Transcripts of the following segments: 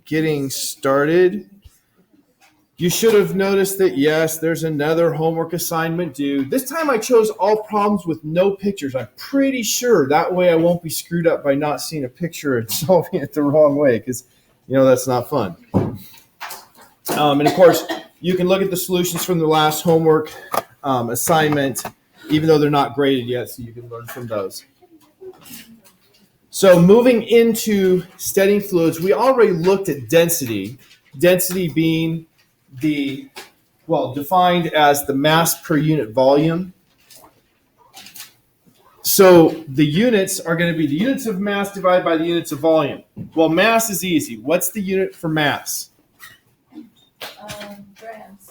getting started. You should have noticed that, yes, there's another homework assignment due. This time I chose all problems with no pictures. I'm pretty sure that way I won't be screwed up by not seeing a picture and solving it the wrong way, because, that's not fun. And, of course, you can look at the solutions from the last homework assignment, even though they're not graded yet, so you can learn from those. So moving into steadying fluids, we already looked at density. Density being defined as the mass per unit volume. So the units are going to be the units of mass divided by the units of volume. Well, mass is easy. What's the unit for mass? Grams.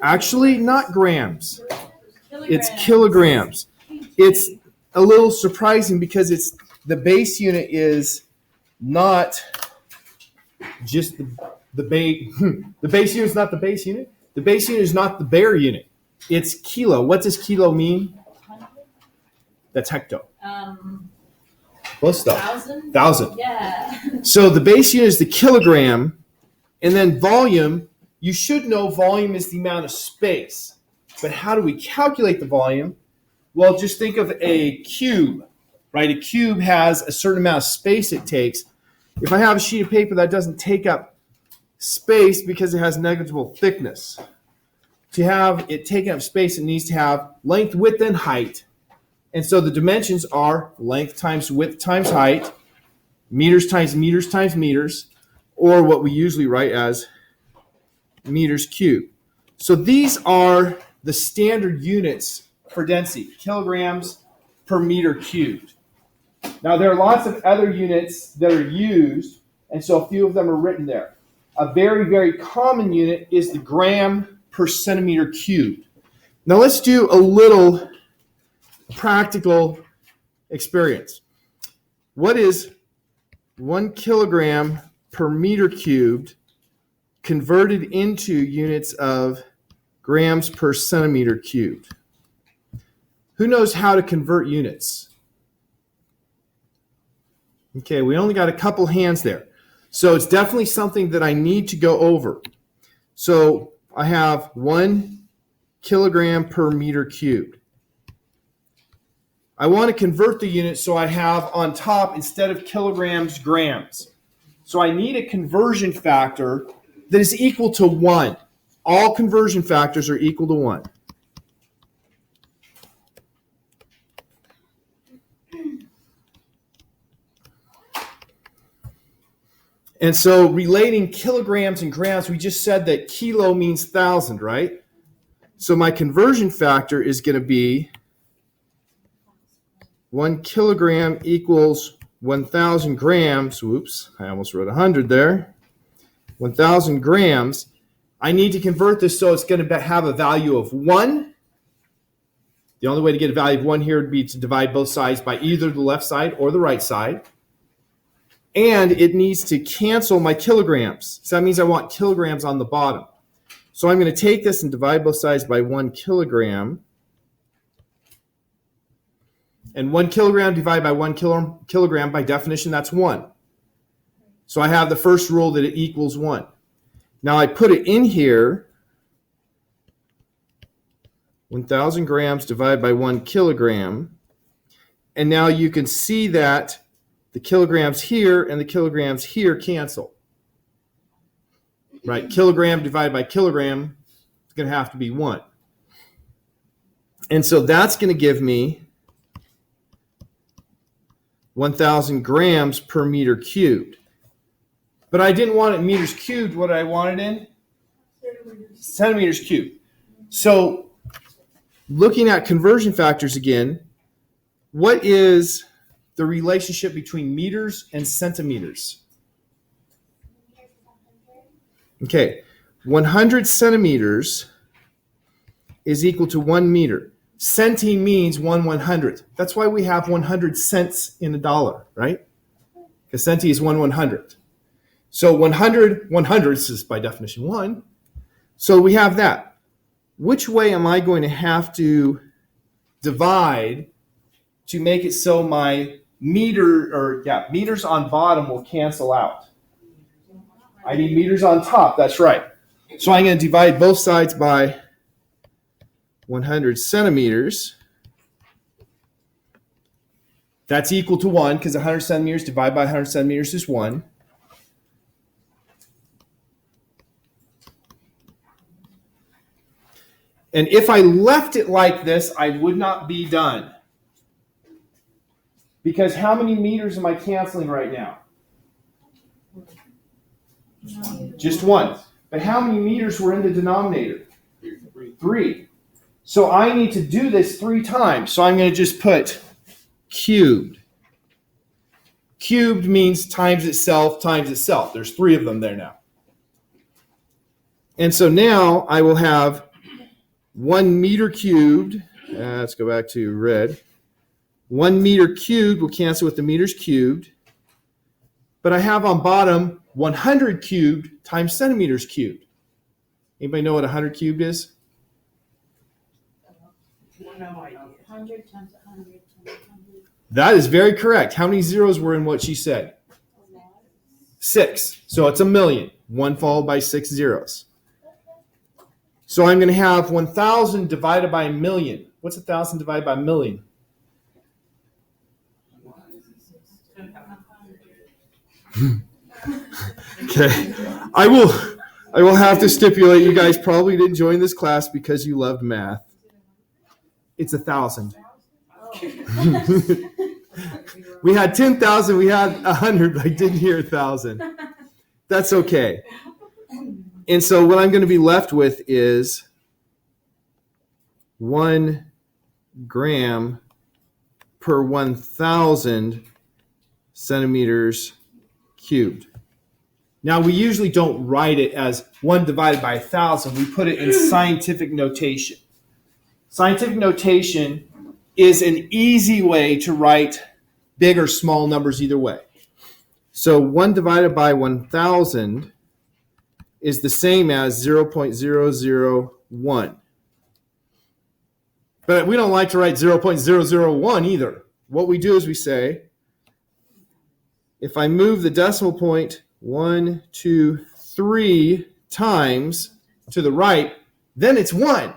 Actually, not grams. It's kilograms. It's a little surprising because the base unit is not just the base unit is not the base unit. The base unit is not the bare unit. It's kilo. What does kilo mean? That's hecto. Close stuff. 1,000. Yeah. So the base unit is the kilogram, and then volume. You should know volume is the amount of space. But how do we calculate the volume? Well, just think of a cube, right? A cube has a certain amount of space it takes. If I have a sheet of paper that doesn't take up space because it has negligible thickness, to have it taking up space, it needs to have length, width, and height. And so the dimensions are length times width times height, meters times meters times meters, or what we usually write as meters cubed. So these are the standard units for density, kilograms per meter cubed. Now there are lots of other units that are used, and so a few of them are written there. A very, very common unit is the gram per centimeter cubed. Now let's do a little practical experience. What is 1 kilogram per meter cubed converted into units of grams per centimeter cubed? Who knows how to convert units? Okay, we only got a couple hands there. So it's definitely something that I need to go over. So I have 1 kilogram per meter cubed. I want to convert the unit so I have on top, instead of kilograms, grams. So I need a conversion factor that is equal to 1. All conversion factors are equal to 1. And so relating kilograms and grams, we just said that kilo means 1,000, right? So my conversion factor is going to be 1 kilogram equals 1,000 grams. Whoops, I almost wrote 100 there. 1,000 grams. I need to convert this so it's going to have a value of 1. The only way to get a value of 1 here would be to divide both sides by either the left side or the right side. And it needs to cancel my kilograms. So that means I want kilograms on the bottom. So I'm going to take this and divide both sides by 1 kilogram. And 1 kilogram divided by 1 kilogram, by definition, that's 1. So I have the first rule that it equals 1. Now I put it in here. 1,000 grams divided by 1 kilogram. And now you can see that the kilograms here and the kilograms here cancel. Right? Kilogram divided by kilogram is going to have to be 1. And so that's going to give me 1,000 grams per meter cubed. But I didn't want it in meters cubed. What did I want it in? Centimeters cubed. So looking at conversion factors again, what is the relationship between meters and centimeters? Okay, 100 centimeters is equal to 1 meter. Centi means 1/100th. That's why we have 100 cents in a dollar, right? Because centi is 1/100th. So 100 100ths is by definition 1. So we have that. Which way am I going to have to divide to make it so my meters on bottom will cancel out? I need meters on top. That's right. So I'm going to divide both sides by 100 centimeters. That's equal to 1 because 100 centimeters divided by 100 centimeters is 1. And if I left it like this, I would not be done. Because how many meters am I canceling right now? Just 1. But how many meters were in the denominator? 3. So I need to do this 3 times. So I'm going to just put cubed. Cubed means times itself times itself. There's 3 of them there now. And so now I will have 1 meter cubed. Let's go back to red. 1 meter cubed will cancel with the meters cubed. But I have on bottom 100 cubed times centimeters cubed. Anybody know what 100 cubed is? 100 times 100 times 100. That is very correct. How many zeros were in what she said? 6. So it's 1,000,000. 1 followed by 6 zeros. So I'm going to have 1,000 divided by 1,000,000. What's 1,000 divided by 1,000,000? Okay. I will have to stipulate you guys probably didn't join this class because you loved math. It's 1,000. We had 10,000, we had 100, but I didn't hear 1,000. That's okay. And so what I'm going to be left with is 1 gram per 1,000 centimeters cubed. Now, we usually don't write it as 1 divided by 1,000. We put it in scientific notation. Scientific notation is an easy way to write big or small numbers either way. So 1 divided by 1,000 is the same as 0.001. But we don't like to write 0.001 either. What we do is we say, if I move the decimal point 1, 2, 3 times to the right, then it's 1.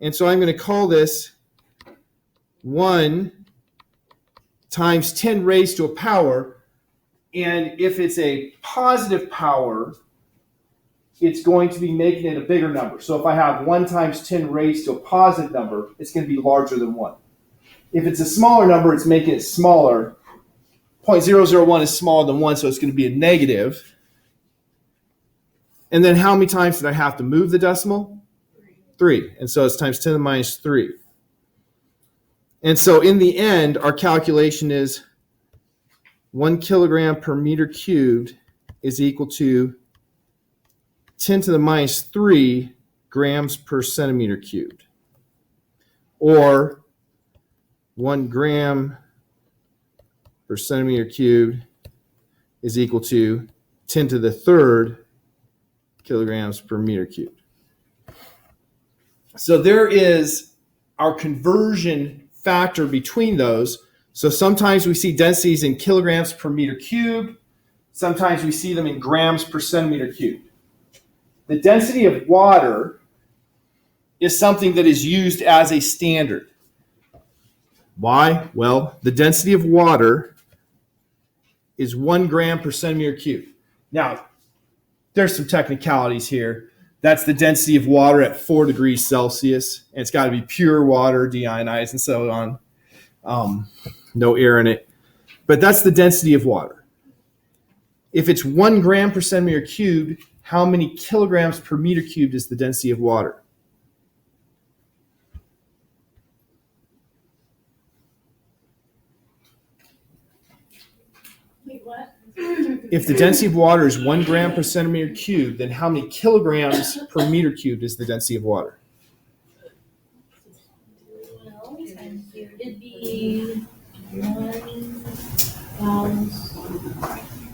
And so I'm going to call this 1 times 10 raised to a power. And if it's a positive power, it's going to be making it a bigger number. So if I have 1 times 10 raised to a positive number, it's going to be larger than 1. If it's a smaller number, it's making it smaller. 0.001 is smaller than 1, so it's going to be a negative. And then how many times did I have to move the decimal? 3. And so it's times 10 to the minus 3. And so in the end, our calculation is 1 kilogram per meter cubed is equal to 10 to the minus 3 grams per centimeter cubed. Or 1 gram per centimeter cubed is equal to 10 to the 3rd kilograms per meter cubed. So there is our conversion factor between those. So sometimes we see densities in kilograms per meter cubed. Sometimes we see them in grams per centimeter cubed. The density of water is something that is used as a standard. Why? Well, the density of water is 1 gram per centimeter cubed. Now, there's some technicalities here. That's the density of water at 4 degrees Celsius. And it's got to be pure water, deionized, and so on. No air in it. But that's the density of water. If it's 1 gram per centimeter cubed, how many kilograms per meter cubed is the density of water? Wait, what? If the density of water is 1 gram per centimeter cubed, then how many kilograms per meter cubed is the density of water? Well, it'd be 1,000.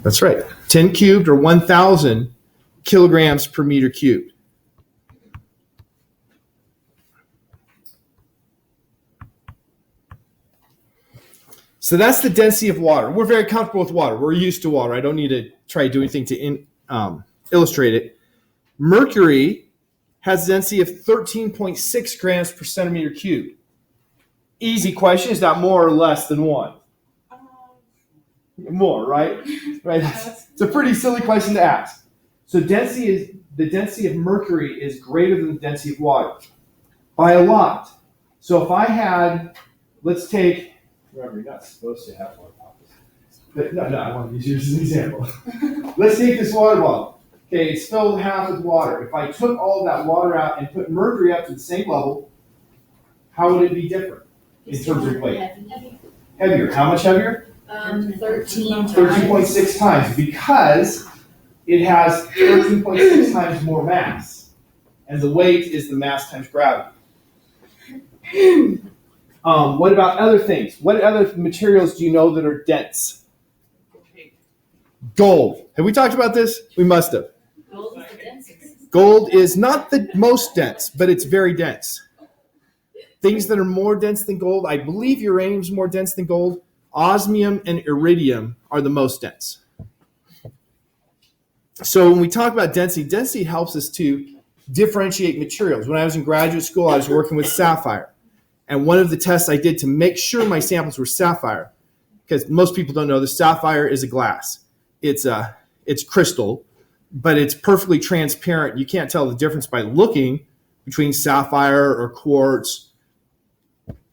That's right. 10 cubed or 1,000 kilograms per meter cubed. So that's the density of water. We're very comfortable with water. We're used to water. I don't need to try to do anything to illustrate it. Mercury has a density of 13.6 grams per centimeter cubed. Easy question. Is that more or less than 1? More, right? Right. It's a pretty silly question to ask. So the density of mercury is greater than the density of water by a lot. So if I had, let's take, remember, you're not supposed to have water bottles. But no, I want to use yours as an example. Let's take this water bottle. Okay, it's filled half with water. If I took all of that water out and put mercury up to the same level, how would it be different in terms of weight? Heavier. How much heavier? 13.6 times, because it has 13.6 times more mass, and the weight is the mass times gravity. What about other things? What other materials do you know that are dense? Gold. Have we talked about this? We must have. Gold is the densest. Gold is not the most dense, but it's very dense. Things that are more dense than gold, I believe uranium is more dense than gold. Osmium and iridium are the most dense. So when we talk about density, density helps us to differentiate materials. When I was in graduate school, I was working with sapphire. And one of the tests I did to make sure my samples were sapphire, because most people don't know, the sapphire is a glass. It's crystal, but it's perfectly transparent. You can't tell the difference by looking between sapphire or quartz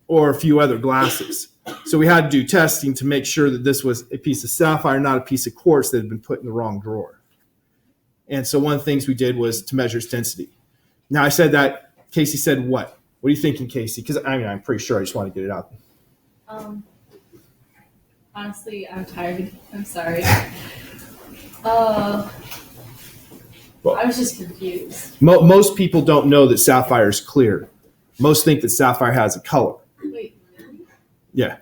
or a few other glasses. So we had to do testing to make sure that this was a piece of sapphire, not a piece of quartz that had been put in the wrong drawer. And so one of the things we did was to measure its density. Now I said that, Casey said what? What are you thinking, Casey? Because I'm pretty sure I just want to get it out. Honestly, I'm tired. I'm sorry. Well, I was just confused. Most people don't know that sapphire is clear. Most think that sapphire has a color. Wait, really? Yeah.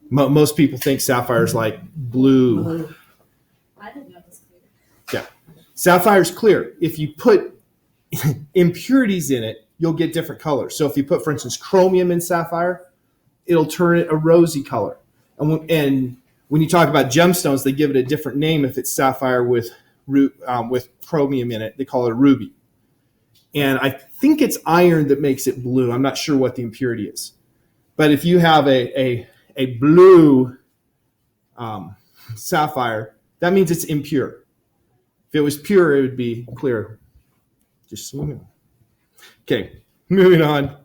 Most people think sapphire is like blue. I didn't know it was clear. Yeah. Sapphire is clear. If you put impurities in it, you'll get different colors. So if you put, for instance, chromium in sapphire, it'll turn it a rosy color. And when you talk about gemstones, they give it a different name if it's sapphire with chromium in it. They call it a ruby. And I think it's iron that makes it blue. I'm not sure what the impurity is. But if you have a blue sapphire, that means it's impure. If it was pure, it would be clear. Just so you know. Okay, moving on.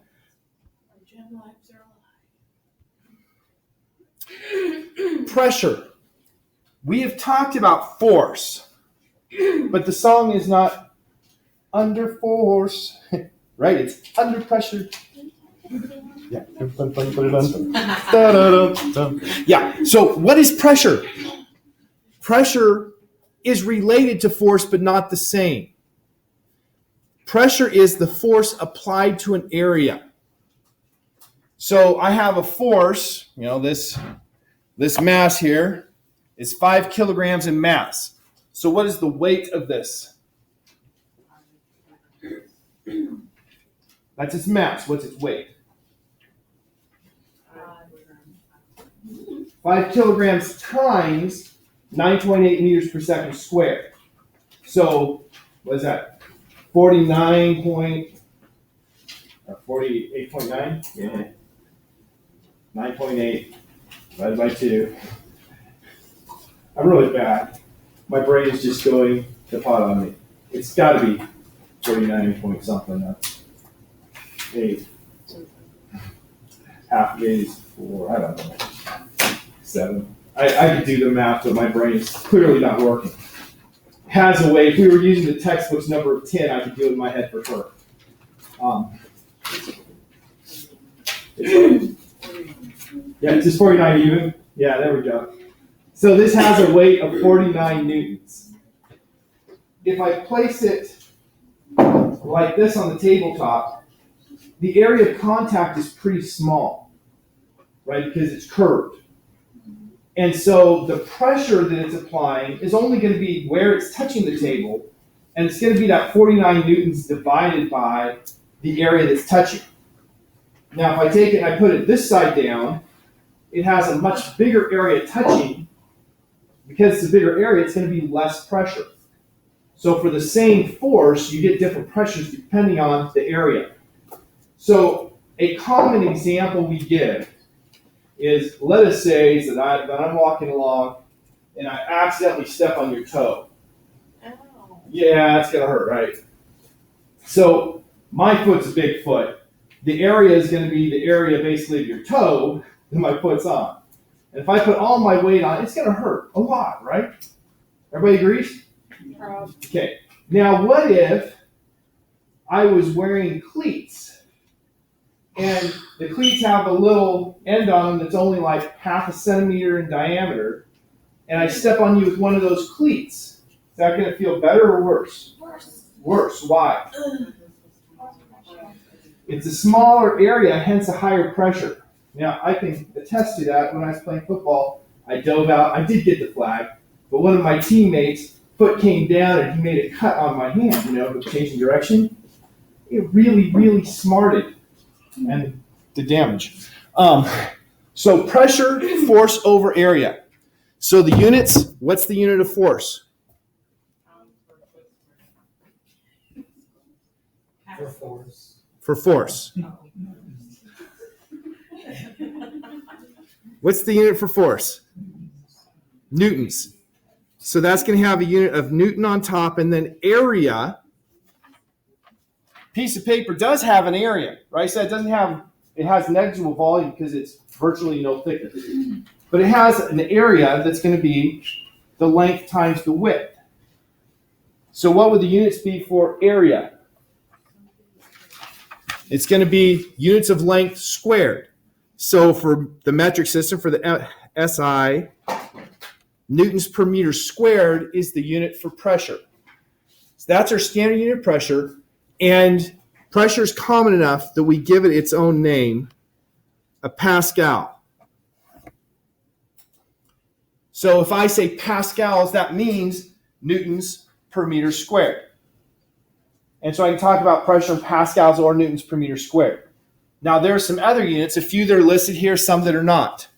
Pressure. We have talked about force, but the song is not under force, right? It's under pressure. Yeah. Yeah. So what is pressure? Pressure is related to force, but not the same. Pressure is the force applied to an area. So I have a force, this mass here is 5 kilograms in mass. So what is the weight of this? That's its mass. What's its weight? 5 kilograms times 9.8 meters per second squared. So what is that? 48.9? Yeah. 9.8 divided by 2. I'm really bad. My brain is just going to pot on me. It's got to be 49 point something. 8. Half of 8 is 4. I don't know. 7. I could do the math, but my brain is clearly not working. Has a way. If we were using the textbook's number of 10, I could do it in my head for sure. Yeah, it's just 49 even. Yeah, there we go. So this has a weight of 49 newtons. If I place it like this on the tabletop, the area of contact is pretty small, right? Because it's curved. And so the pressure that it's applying is only going to be where it's touching the table, and it's going to be that 49 newtons divided by the area that's touching. Now, if I take it and I put it this side down, it has a much bigger area touching. Because it's a bigger area, it's going to be less pressure. So for the same force, you get different pressures depending on the area. So a common example we give is, let us say that I'm walking along and I accidentally step on your toe. Oh. Yeah, it's going to hurt, right? So my foot's a big foot. The area is going to be the area basically of your toe that my foot's on. And if I put all my weight on, it's going to hurt a lot, right? Everybody agrees? Okay. Now, what if I was wearing cleats, and the cleats have a little end on them that's only like 0.5 centimeter in diameter, and I step on you with one of those cleats? Is that going to feel better or worse? Worse. Worse. Why? It's a smaller area, hence a higher pressure. Now, I can attest to that. When I was playing football, I dove out. I did get the flag, but one of my teammates' foot came down and he made a cut on my hand, changing direction. It really, really smarted and did damage. So pressure, force over area. So the units, what's the unit of force? For force. For force. What's the unit for force? Newtons. So that's going to have a unit of Newton on top, and then area. Piece of paper does have an area, right? So it has negligible volume because it's virtually no thickness. But it has an area that's going to be the length times the width. So what would the units be for area? It's going to be units of length squared. So for the metric system, for the SI, newtons per meter squared is the unit for pressure. So that's our standard unit of pressure. And pressure is common enough that we give it its own name, a Pascal. So if I say pascals, that means newtons per meter squared. And so I can talk about pressure in pascals or newtons per meter squared. Now, there are some other units, a few that are listed here, some that are not.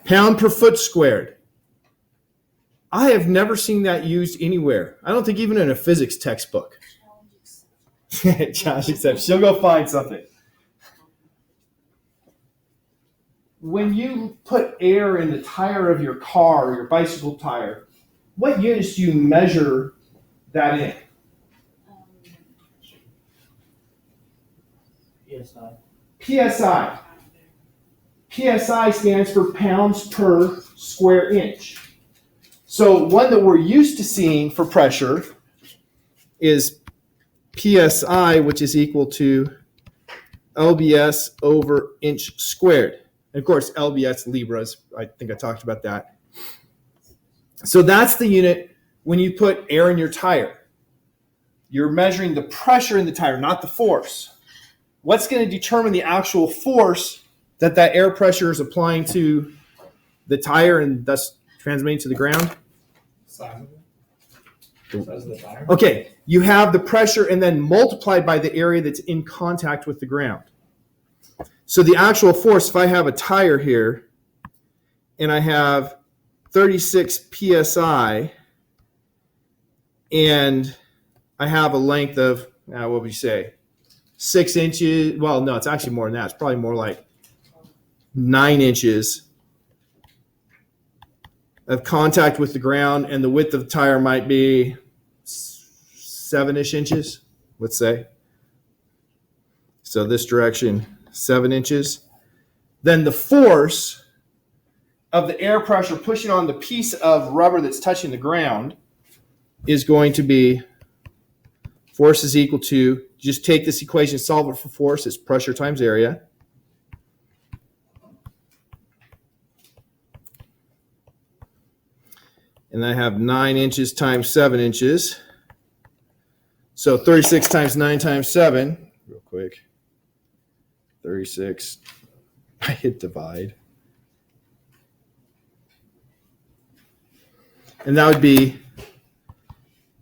Pound per foot squared. I have never seen that used anywhere. I don't think even in a physics textbook. Challenge accepted. She'll go find something. When you put air in the tire of your car or your bicycle tire, what units do you measure that in? PSI. PSI. PSI stands for pounds per square inch. So one that we're used to seeing for pressure is PSI, which is equal to LBS over inch squared. And of course, LBS Libras, I think I talked about that. So that's the unit when you put air in your tire. You're measuring the pressure in the tire, not the force. What's going to determine the actual force that air pressure is applying to the tire and thus transmitting to the ground? Size of the tire. Okay, you have the pressure and then multiplied by the area that's in contact with the ground. So the actual force, if I have a tire here and I have 36 PSI and I have a length of, what would you say, 6 inches? Well, no, it's actually more than that. It's probably more like 9 inches of contact with the ground, and the width of the tire might be 7-ish inches, let's say. So this direction, 7 inches. Then the force of the air pressure pushing on the piece of rubber that's touching the ground is going to be, force is equal to, just take this equation, solve it for force, it's pressure times area. And I have 9 inches times 7 inches. So 36 times 9 times 7, real quick. 36, I hit divide. And that would be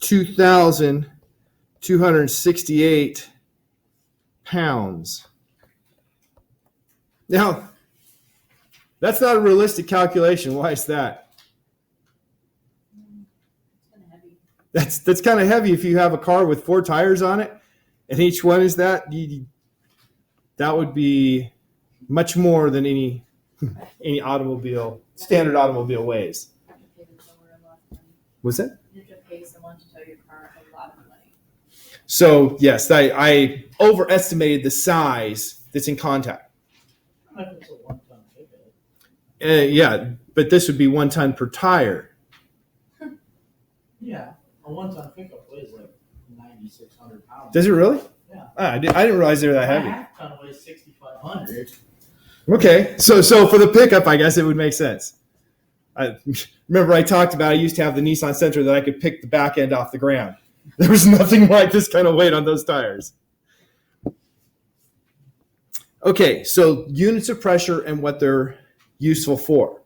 2,268 pounds. Now, that's not a realistic calculation. Why is that? It's kind of heavy. That's kind of heavy if you have a car with 4 tires on it, and each one is that. That would be much more than any automobile, standard automobile weighs. You have to pay the tower a lot of money. Was it? You have to pay someone to tow your car a lot of money. So yes, I overestimated the size that's in contact. If it's a one-ton pickup. Yeah, but this would be 1 ton per tire. Yeah, a one-ton pickup weighs like 9,600 pounds. Does it really? Yeah. I didn't realize they were that A heavy. half-ton weighs 6,500. Okay, so for the pickup, I guess it would make sense. I remember I talked about I used to have the Nissan Sentra that I could pick the back end off the ground. There was nothing like this kind of weight on those tires. Okay, so units of pressure and what they're useful for.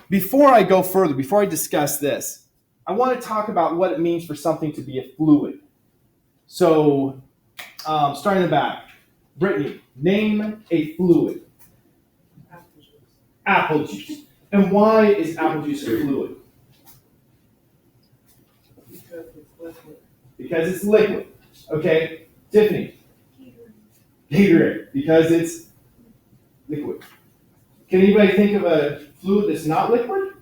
Before I go further, before I discuss this, I want to talk about what it means for something to be a fluid. So, starting in the back, Brittany, name a fluid. Apple juice. And why is apple juice a fluid? Because it's liquid. Okay, Tiffany. Gatorade, because it's liquid. Can anybody think of a fluid that's not liquid?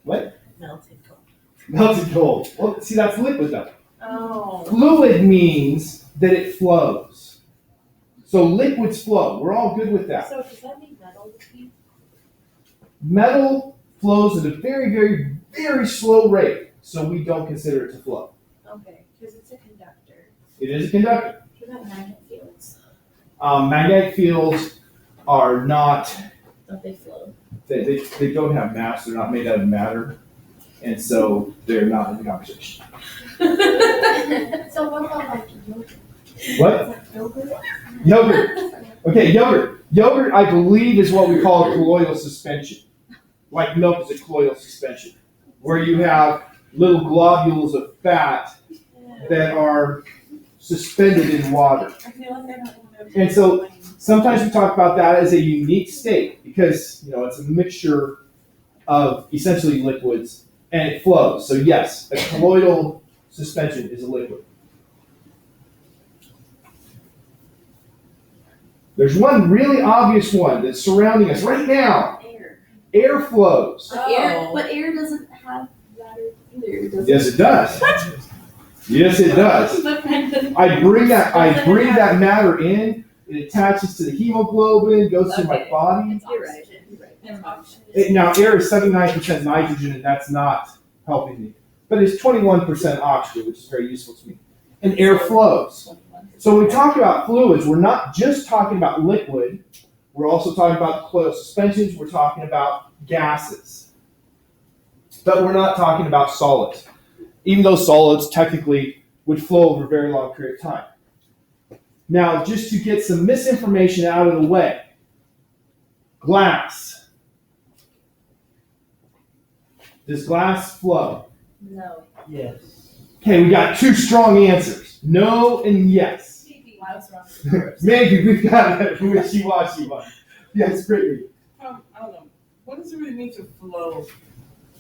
What? Melted gold. Melted gold. Well, see, that's liquid though. Oh. Fluid means that it flows. So liquids flow. We're all good with that. So does that mean metal would be? Metal flows at a very, very, very slow rate, so we don't consider it to flow. Okay, because it's a conductor. It is a conductor. What about magnet fields? Magnetic fields are not, Don't they flow? they don't have mass, they're not made out of matter, and so they're not in the conversation. So what about like yogurt? What? Is that yogurt? Yogurt. Okay, yogurt. Yogurt, I believe, is what we call a colloidal suspension. Like milk is a colloidal suspension, where you have little globules of fat that are suspended in water. I feel like I don't know. And so sometimes we talk about that as a unique state because, it's a mixture of essentially liquids and it flows. So yes, a colloidal suspension is a liquid. There's one really obvious one that's surrounding us right now. Air. Air flows. But air doesn't have matter either, does Yes, it does. Yes, it does. I bring that matter in. It attaches to the hemoglobin, goes through my Okay. body. You're right. Never mind. Now, air is 79% nitrogen, and that's not helping me. But it's 21% oxygen, which is very useful to me. And air flows. So when we talk about fluids, we're not just talking about liquid. We're also talking about colloidal suspensions. We're talking about gases. But we're not talking about solids. Even though solids technically would flow over a very long period of time. Now, just to get some misinformation out of the way, glass. Does glass flow? No. Yes. Okay, we got 2 strong answers. No and yes. Why was wrong with yours? Maybe we've got a wishy-washy one. Yes, Brittany. I don't know. What does it really mean to flow?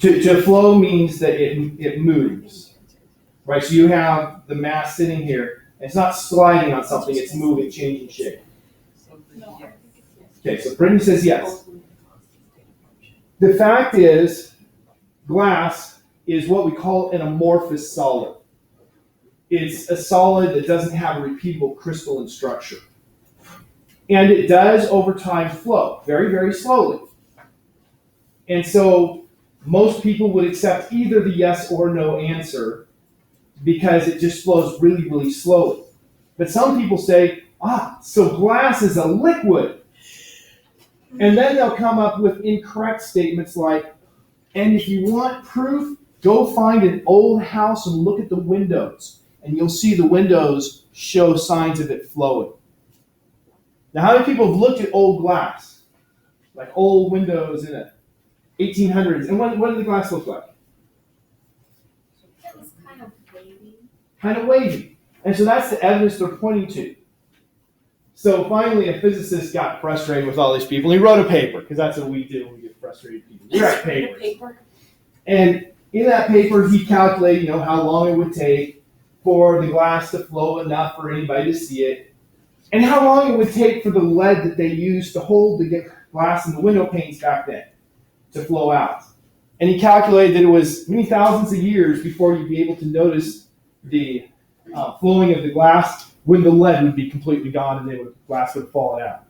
To flow means that it moves. Right, so you have the mass sitting here. And it's not sliding on something, it's moving, changing shape. Something. No. Yeah. Okay, so Brittany says yes. The fact is, glass is what we call an amorphous solid. It's a solid that doesn't have a repeatable crystalline structure. And it does, over time, flow very, very slowly. And so most people would accept either the yes or no answer because it just flows really, really slowly. But some people say, so glass is a liquid. And then they'll come up with incorrect statements like, and if you want proof, go find an old house and look at the windows. And you'll see the windows show signs of it flowing. Now, how many people have looked at old glass? Like old windows in the 1800s. And what did the glass look like? It was kind of wavy. Kind of wavy. And so that's the evidence they're pointing to. So finally, a physicist got frustrated with all these people. He wrote a paper, because that's what we do when we get frustrated people. We write papers. Paper. And in that paper, he calculated, how long it would take for the glass to flow enough for anybody to see it, and how long it would take for the lead that they used to hold the glass in the window panes back then to flow out. And he calculated that it was many thousands of years before you'd be able to notice the flowing of the glass when the lead would be completely gone and the glass would fall out.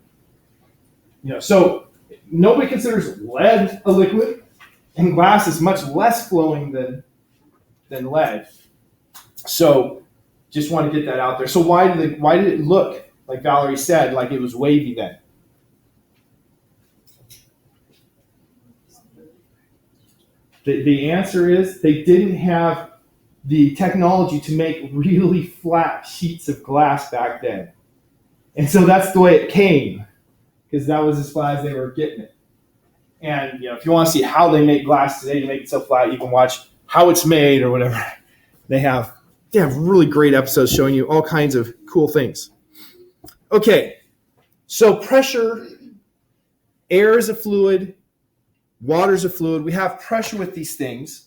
So nobody considers lead a liquid, and glass is much less flowing than lead. So just want to get that out there. So why did it look, like Valerie said, like it was wavy then? The answer is they didn't have the technology to make really flat sheets of glass back then. And so that's the way it came, because that was as flat as they were getting it. And if you want to see how they make glass today to make it so flat, you can watch How It's Made or whatever. They have really great episodes showing you all kinds of cool things. Okay, so pressure, air is a fluid, water is a fluid. We have pressure with these things.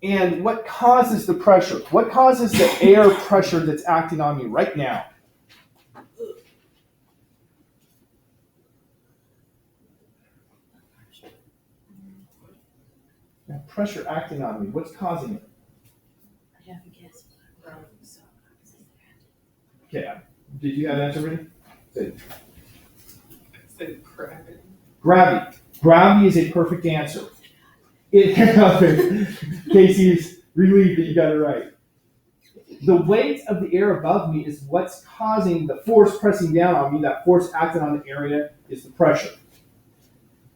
And what causes the pressure? What causes the air pressure that's acting on me right now? Pressure acting on me. What's causing it? I have a guess. Okay. Did you have an answer, Brittany? I said gravity. Gravity. Gravity is a perfect answer. Casey is relieved that you got it right. The weight of the air above me is what's causing the force pressing down on me. That force acting on the area is the pressure.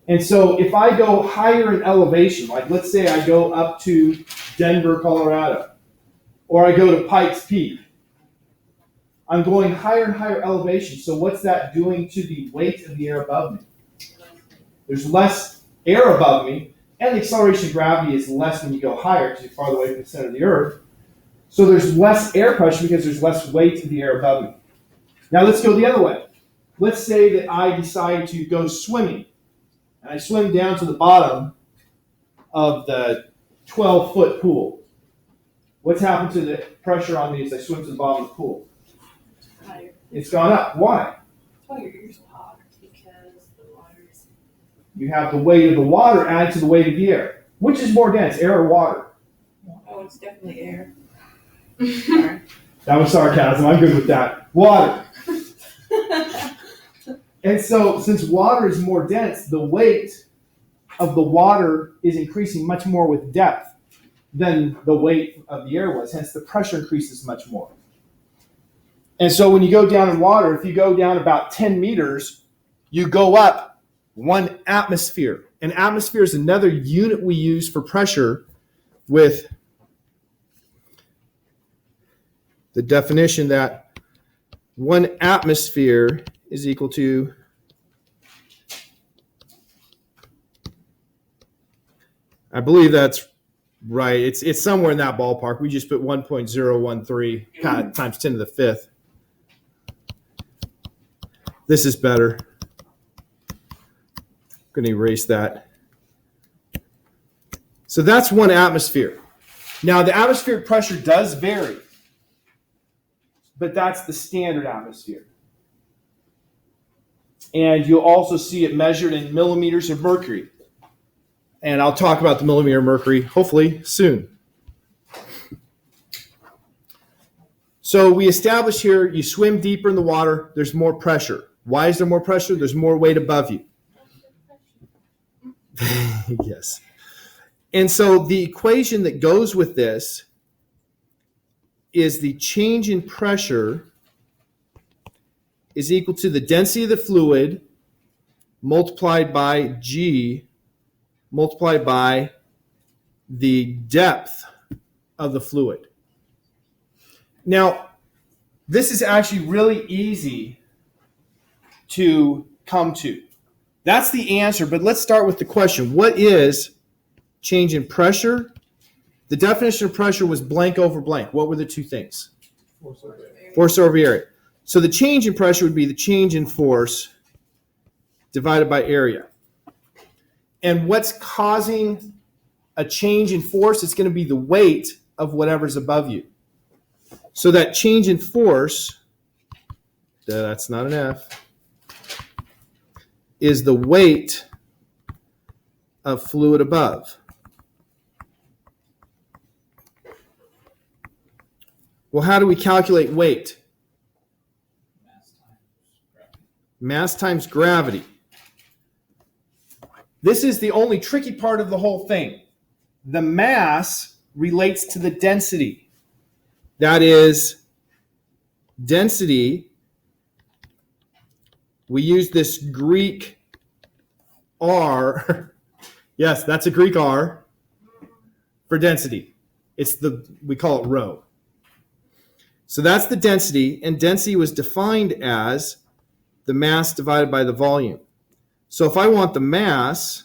And so if I go higher in elevation, like let's say I go up to Denver, Colorado, or I go to Pikes Peak, I'm going higher and higher elevation. So what's that doing to the weight of the air above me? There's less air above me, and the acceleration of gravity is less when you go higher because you're farther away from the center of the earth. So there's less air pressure because there's less weight of the air above me. Now let's go the other way. Let's say that I decide to go swimming, and I swim down to the bottom of the 12-foot pool. What's happened to the pressure on me as I swim to the bottom of the pool? Higher. It's gone up. Why? That's why your ears pop, because the water is. You have the weight of the water added to the weight of the air. Which is more dense, air or water? Oh, it's definitely air. That was sarcasm. I'm good with that. Water. And so, since water is more dense, the weight of the water is increasing much more with depth than the weight of the air was. Hence, the pressure increases much more. And so, when you go down in water, if you go down about 10 meters, you go up 1 atmosphere. An atmosphere is another unit we use for pressure with the definition that 1 atmosphere is equal to I believe that's right. It's somewhere in that ballpark. We just put 1.013 times 10 to the 5th. This is better. I'm going to erase that. So that's 1 atmosphere. Now, the atmospheric pressure does vary, but that's the standard atmosphere. And you'll also see it measured in millimeters of mercury. And I'll talk about the millimeter of mercury, hopefully, soon. So we established here, you swim deeper in the water, there's more pressure. Why is there more pressure? There's more weight above you. Yes. And so the equation that goes with this is the change in pressure is equal to the density of the fluid multiplied by G multiplied by the depth of the fluid. Now, this is actually really easy to come to. That's the answer, but let's start with the question. What is change in pressure? The definition of pressure was blank over blank. What were the two things? Force over air. Force over area. So the change in pressure would be the change in force divided by area. And what's causing a change in force? It's going to be the weight of whatever's above you. So that change in force, that's not an F, is the weight of fluid above. Well, how do we calculate weight? Mass times gravity. This is the only tricky part of the whole thing. The mass relates to the density. That is, density, we use this Greek R. Yes, that's a Greek R for density. We call it rho. So that's the density, and density was defined as the mass divided by the volume. So if I want the mass,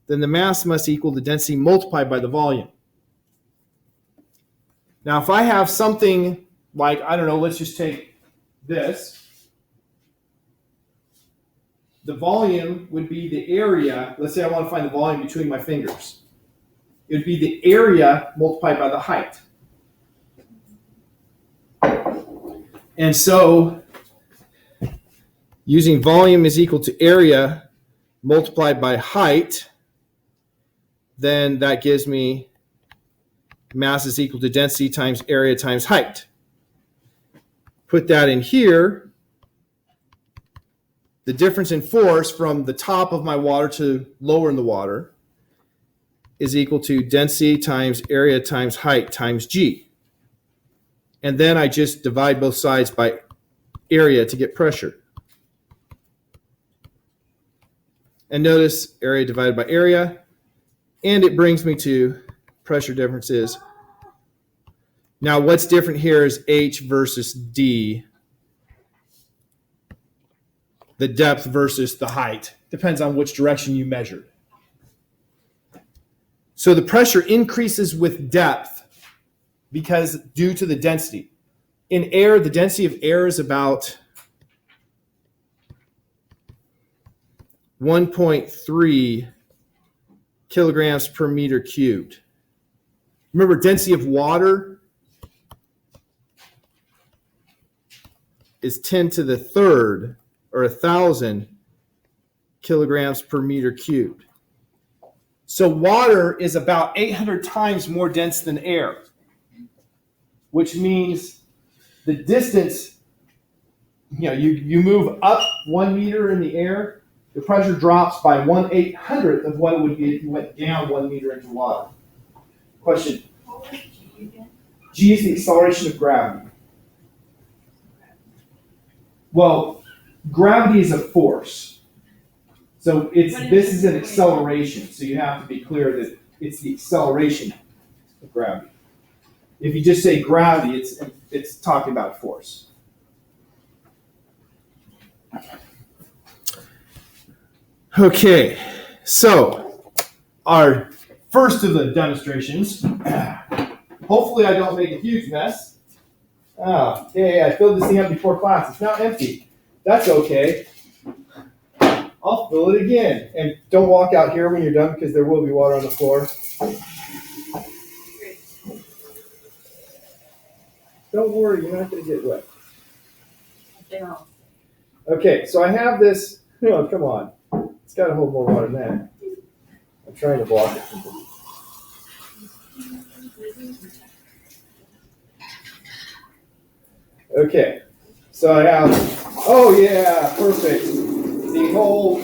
then the mass must equal the density multiplied by the volume. Now, if I have something like, I don't know, let's just take this. The volume would be the area. Let's say I want to find the volume between my fingers. It would be the area multiplied by the height. And so, using volume is equal to area multiplied by height, then that gives me mass is equal to density times area times height. Put that in here. The difference in force from the top of my water to lower in the water is equal to density times area times height times G. And then I just divide both sides by area to get pressure. And notice area divided by area. And it brings me to pressure differences. Now what's different here is H versus D. The depth versus the height. Depends on which direction you measure. So the pressure increases with depth because due to the density. In air, the density of air is about 1.3 kilograms per meter cubed. Remember, density of water is 10 to the third, or 1,000 kilograms per meter cubed. So water is about 800 times more dense than air, which means the distance, you move up 1 meter in the air, the pressure drops by 1/800th of what it would be if you went down 1 meter into water. Question. G is the acceleration of gravity. Well, gravity is a force. So this is an acceleration. So you have to be clear that it's the acceleration of gravity. If you just say gravity, it's talking about force. Okay, so our first of the demonstrations. Hopefully I don't make a huge mess. I filled this thing up before class. It's now empty. That's okay. I'll fill it again. And don't walk out here when you're done because there will be water on the floor. Don't worry, you're not going to get wet. Okay, so I have this. Oh, come on. It's got to hold more water than that. I'm trying to block it. Okay, so I have, oh yeah, perfect. The whole,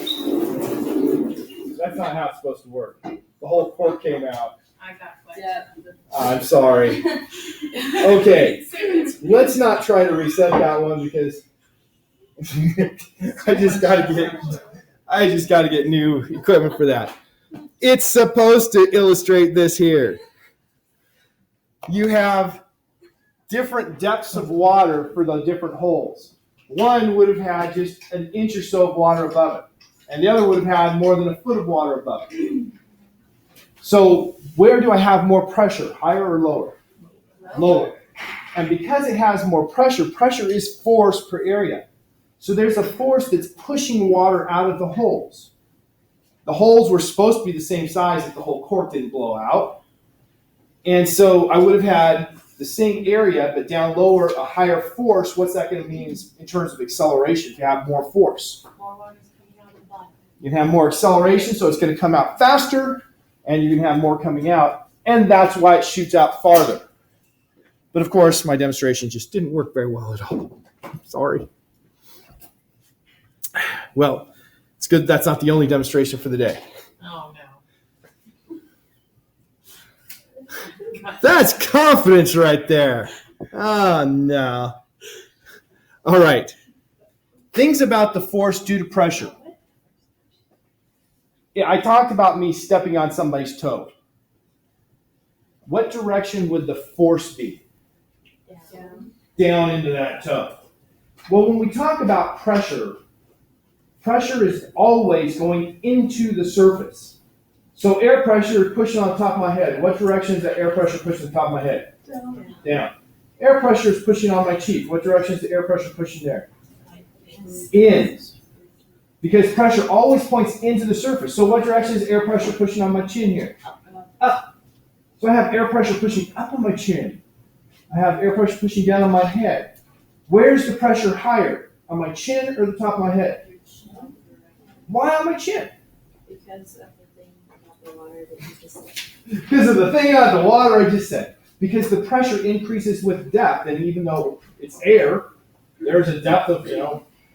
that's not how it's supposed to work. The whole cork came out. I got questions. I'm sorry. Okay, let's not try to reset that one because I just got to get new equipment for that. It's supposed to illustrate this here. You have different depths of water for the different holes. One would have had just an inch or so of water above it, and the other would have had more than a foot of water above it. So where do I have more pressure, higher or lower? Lower. And because it has more pressure, pressure is force per area. So there's a force that's pushing water out of the holes. The holes were supposed to be the same size if the whole cork didn't blow out. And so I would have had the same area, but down lower, a higher force. What's that going to mean in terms of acceleration? If you have more force, More water's coming out of the bottom. you have more acceleration, so it's going to come out faster, and you're going to have more coming out, and that's why it shoots out farther. But of course, my demonstration just didn't work very well at all. Sorry. Well, it's good that's not the only demonstration for the day. Oh, no. That's confidence right there. Oh, no. All right. Things about the force due to pressure. Yeah, I talked about me stepping on somebody's toe. What direction would the force be? Down into that toe. Well, when we talk about pressure, pressure is always going into the surface. So air pressure is pushing on top of my head. What direction is that air pressure pushing on top of my head? Down. Air pressure is pushing on my cheek. What direction is the air pressure pushing there? In. Because pressure always points into the surface. So what direction is air pressure pushing on my chin here? Up. So I have air pressure pushing up on my chin. I have air pressure pushing down on my head. Where's the pressure higher? On my chin or the top of my head? Why on my chin? Because of the thing about the water that you just said. Because of the thing about the water I just said. Because the pressure increases with depth, and even though it's air, there's a depth of,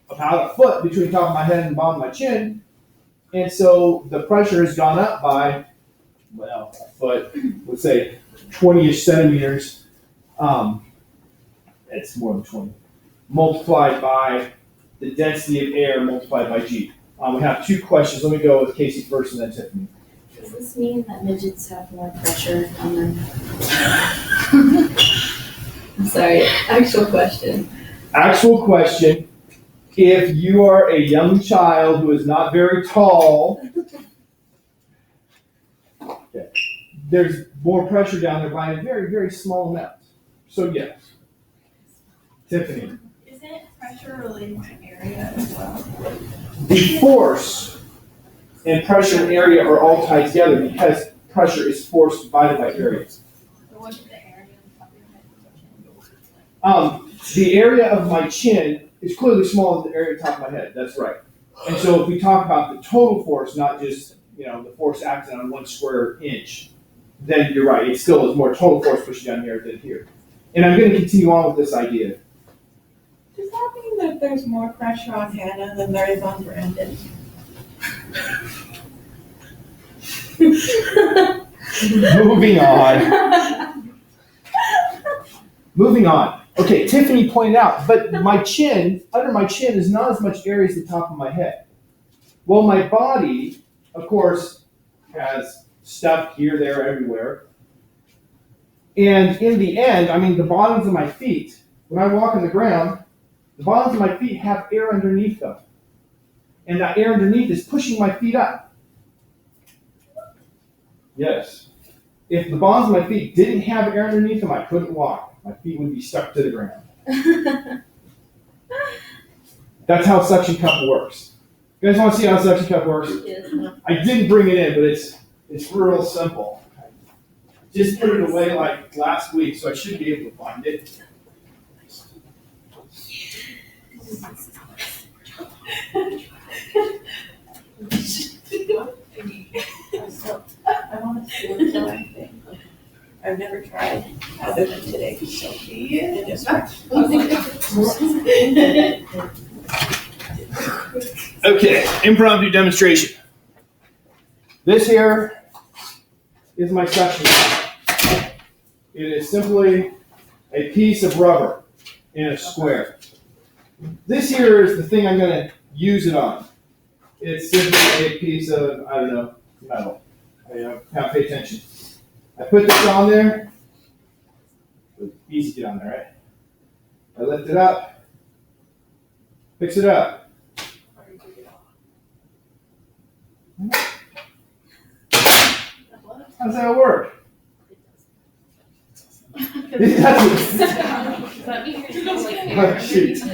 about a foot between the top of my head and the bottom of my chin. And so the pressure has gone up by, well, a foot, let's say 20-ish centimeters. It's more than 20. Multiplied by the density of air multiplied by G. We have two questions. Let me go with Casey first and then Tiffany. Does this mean that midgets have more pressure on them? I'm sorry, actual question. Actual question. If you are a young child who is not very tall, okay, there's more pressure down there by a very, very small amount. So yes. Tiffany. Isn't pressure related to area as well? The force and pressure and area are all tied together because pressure is force divided by area. So what's the area of your head? The area of my chin is clearly smaller than the area of the top of my head. That's right. And so if we talk about the total force, not just the force acting on 1 square inch, then you're right. It still is more total force pushing down here than here. And I'm going to continue on with this idea. Does that mean that there's more pressure on Hannah than there is on Brandon? Moving on. Moving on. Okay, Tiffany pointed out, but my chin, under my chin, is not as much area as the top of my head. Well, my body, of course, has stuff here, there, everywhere. And in the end, the bottoms of my feet, when I walk on the ground, the bottoms of my feet have air underneath them. And that air underneath is pushing my feet up. Yes. If the bottoms of my feet didn't have air underneath them, I couldn't walk. My feet would be stuck to the ground. That's how suction cup works. You guys want to see how suction cup works? Yes. I didn't bring it in, but it's real simple. Just put it away like last week, so I should be able to find it. I want to see what the right thing. I've never tried other than today. So it is fun. Okay, impromptu demonstration. This here is my suction cup. It is simply a piece of rubber in a square. This here is the thing I'm going to use it on. It's simply a piece of, metal. Now pay attention. I put this on there. It's easy to get on there, right? I lift it up. Fix it up. How's that work? It doesn't. Does that mean you're just like Oh, air? shoot. Does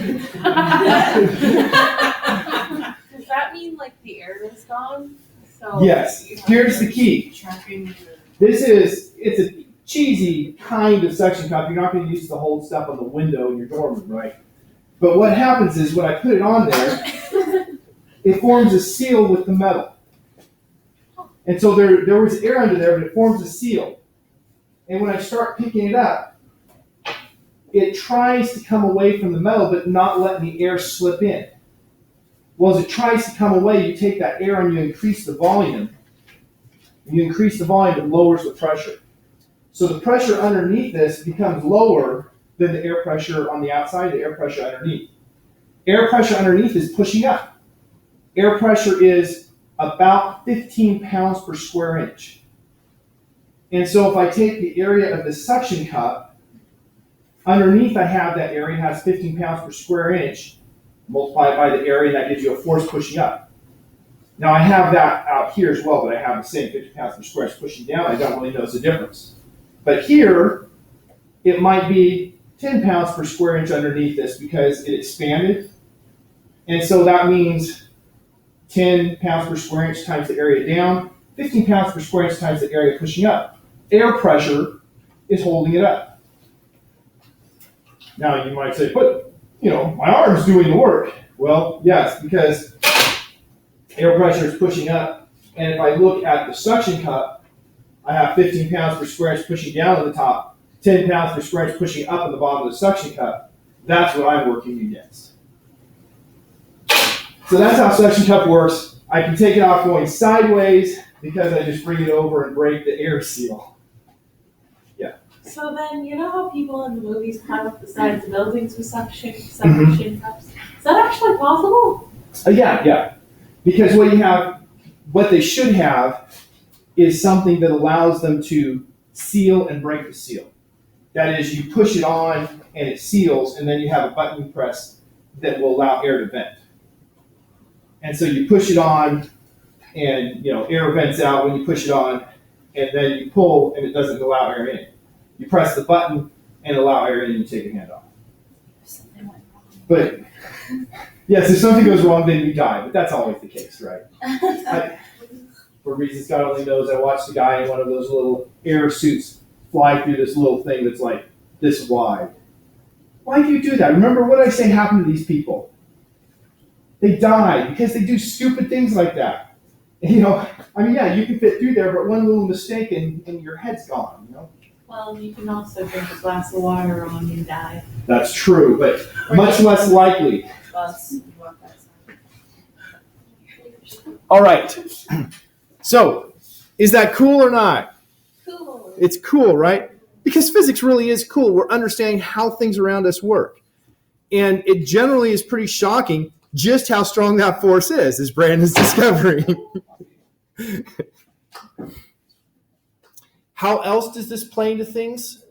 that mean like the air is gone? So Yes. Here's the key. Trapping It's a cheesy kind of suction cup. You're not going to use to hold stuff on the window in your dorm room, right? But what happens is when I put it on there, it forms a seal with the metal. And so there was air under there, but it forms a seal. And when I start picking it up, it tries to come away from the metal, but not letting the air slip in. Well, as it tries to come away, you take that air and you increase the volume. When you increase the volume, it lowers the pressure. So the pressure underneath this becomes lower than the air pressure on the outside, the air pressure underneath. Air pressure underneath is pushing up. Air pressure is about 15 pounds per square inch. And so if I take the area of the suction cup, underneath I have that area has 15 pounds per square inch, multiply it by the area, and that gives you a force pushing up. Now I have that out here as well, but I have the same 50 pounds per square inch pushing down. I don't really notice the difference. But here, it might be 10 pounds per square inch underneath this because it expanded. And so that means 10 pounds per square inch times the area down, 15 pounds per square inch times the area pushing up. Air pressure is holding it up. Now you might say, but, my arm's doing the work. Well, yes, because air pressure is pushing up. And if I look at the suction cup, I have 15 pounds per square inch pushing down at the top, 10 pounds per square inch pushing up at the bottom of the suction cup. That's what I'm working against. So that's how suction cup works. I can take it off going sideways because I just bring it over and break the air seal. So then, you know how people in the movies climb up the sides of buildings with suction cups? Is that actually possible? Yeah. Because what they should have is something that allows them to seal and break the seal. That is, you push it on and it seals, and then you have a button you press that will allow air to vent. And so you push it on, and air vents out when you push it on, and then you pull, and it doesn't allow air in. You press the button and allow air in, and you take your hand off. But yes, if something goes wrong, then you die. But that's always the case, right? For reasons God only knows, I watched a guy in one of those little air suits fly through this little thing that's like this wide. Why do you do that? Remember what I say happened to these people. They die because they do stupid things like that. You can fit through there, but one little mistake and your head's gone, Well, you can also drink a glass of water on and die. That's true, but much less likely. All right. So, is that cool or not? cool. It's cool, right? Because physics really is cool. We're understanding how things around us work. And it generally is pretty shocking just how strong that force is, as Brandon's discovering. How else does this play into things?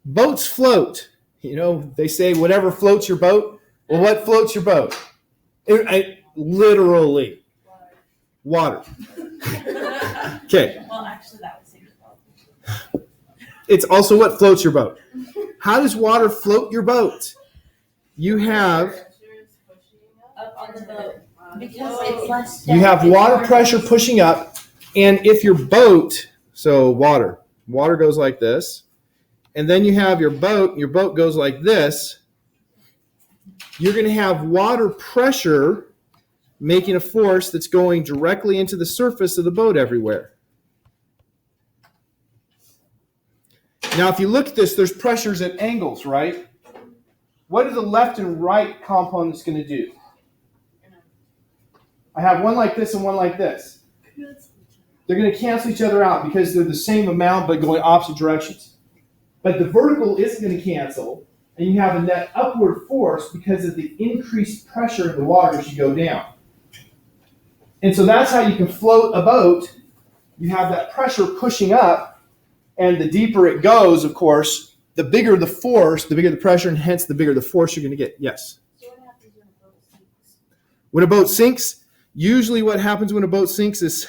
Boats float. They say whatever floats your boat. Well, what floats your boat? Literally. Water. Okay. Well, actually, that would seem to It's also what floats your boat. How does water float your boat? You have Up on the boat. Because it's less. You have water pressure pushing up, and if your boat, so water goes like this, and then you have your boat goes like this, you're going to have water pressure making a force that's going directly into the surface of the boat everywhere. Now, if you look at this, there's pressures at angles, right? What are the left and right components going to do? I have one like this and one like this. They're going to cancel each other out because they're the same amount but going opposite directions. But the vertical isn't going to cancel, and you have a net upward force because of the increased pressure of the water as you go down. And so that's how you can float a boat. You have that pressure pushing up, and the deeper it goes, of course, the bigger the force, the bigger the pressure, and hence the bigger the force you're going to get. Yes? So what happens when a boat sinks? When a boat sinks, usually what happens when a boat sinks is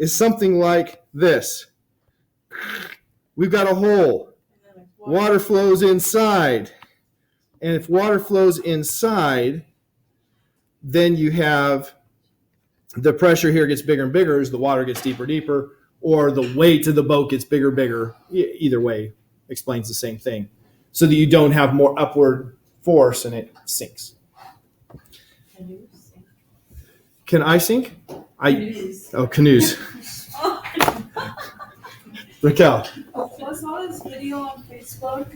something like this. we've got a hole. And then it's Water flows inside. And if water flows inside, then you have the pressure here gets bigger and bigger as the water gets deeper and deeper, or the weight of the boat gets bigger and bigger. Either way explains the same thing, so that you don't have more upward force and it sinks. Canoes. Can I sink? Canoes. Oh, canoes. Raquel. So I saw this video on Facebook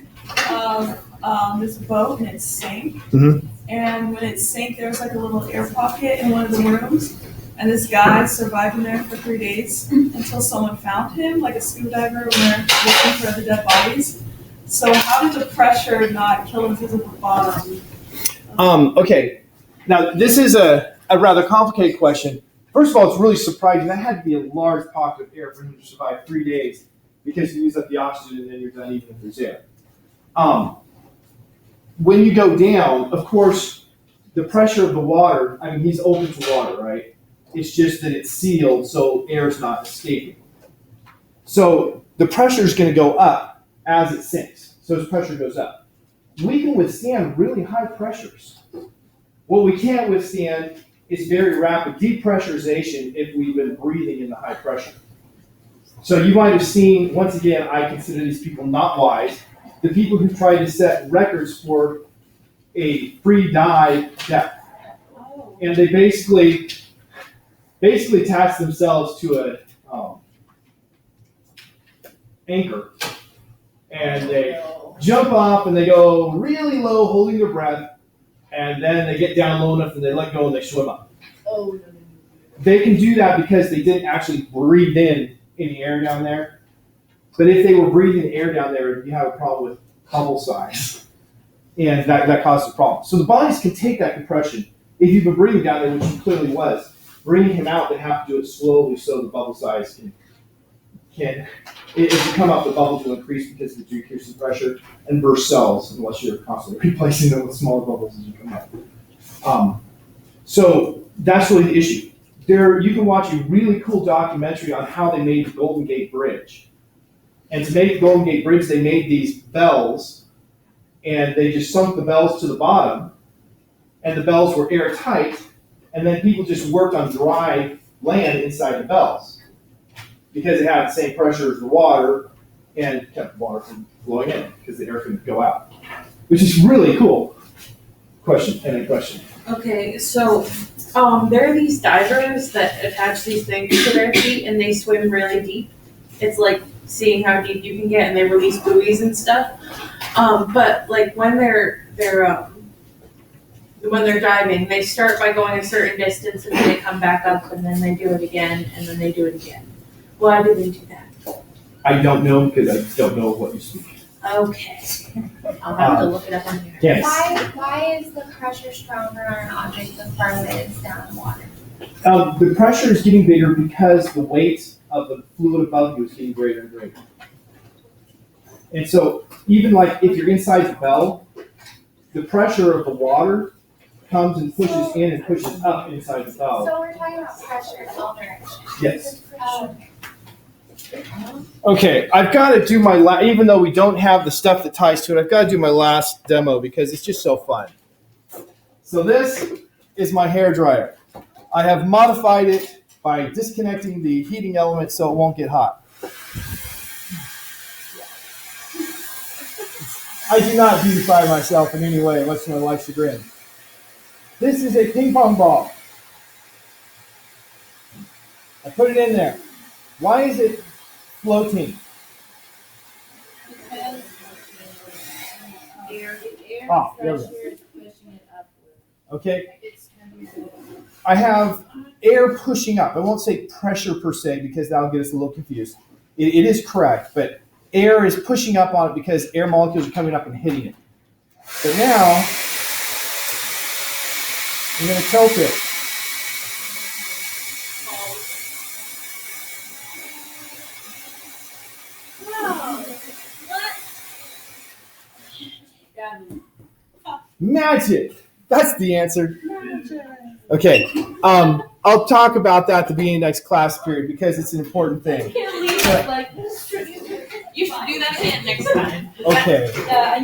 of this boat and it sank. Mhm. And when it sank, there was like a little air pocket in one of the rooms. And this guy survived in there for 3 days until someone found him, like a scuba diver, when they're looking for the dead bodies. So how did the pressure not kill him because of the bottom? Okay. Now, this is a rather complicated question. First of all, it's really surprising. That had to be a large pocket of air for him to survive 3 days because you use up the oxygen and then you're done even if there's air. When you go down, of course, the pressure of the water, I mean, he's open to water, right? It's just that it's sealed, so air's not escaping. So the pressure is going to go up as it sinks. So his pressure goes up. We can withstand really high pressures. What we can't withstand is very rapid depressurization if we've been breathing in the high pressure. So you might have seen, once again, I consider these people not wise, the people who try to set records for a free dive depth. Oh. And they basically attach themselves to a anchor. And they jump off and they go really low, holding their breath. And then they get down low enough and they let go and they swim up. Oh, no. They can do that because they didn't actually breathe in any air down there. But if they were breathing air down there, you have a problem with bubble size. And that causes a problem. So the bodies can take that compression. If you've been breathing down there, which he clearly was, bringing him out, they have to do it slowly so the bubble size can if you come up, the bubbles will increase because of the decrease in pressure and burst cells unless you're constantly replacing them with smaller bubbles as you come up. So that's really the issue. You can watch a really cool documentary on how they made the Golden Gate Bridge. And to make the Golden Gate Bridge, they made these bells, and they just sunk the bells to the bottom, and the bells were airtight, and then people just worked on dry land inside the bells because it had the same pressure as the water and kept the water from flowing in because the air couldn't go out, which is really cool. Question, any question? Okay, so there are these divers that attach these things to their feet and they swim really deep. It's like seeing how deep you can get, and they release buoys and stuff. But like when they're diving, they start by going a certain distance and then they come back up and then they do it again and then they do it again. Why do they do that? I don't know because I don't know what you speak. Okay, I'll have to look it up on here. Yes. Why is the pressure stronger on an object the farther it's down in water? The pressure is getting bigger because the weight of the fluid above you is getting greater and greater. And so even like if you're inside the bell, the pressure of the water comes and pushes in and pushes up inside the bell. So we're talking about pressure in all directions. Yes. Okay. Okay, I've got to do my even though we don't have the stuff that ties to it, I've got to do my last demo because it's just so fun. So this is my hair dryer. I have modified it by disconnecting the heating element so it won't get hot. I do not beautify myself in any way, much to my wife's chagrin. This is a ping pong ball. I put it in there. Why is it floating? Because air There we go. pressure is pushing it upward. Okay. It's heavier. I have air pushing up. I won't say pressure per se because that'll get us a little confused. It is correct, but air is pushing up on it because air molecules are coming up and hitting it. But now, I'm going to tilt it. Magic! That's the answer. Okay. I'll talk about that at the beginning of next class period because it's an important thing. Can't leave it like this. You should do that again next time. Okay. Yeah, I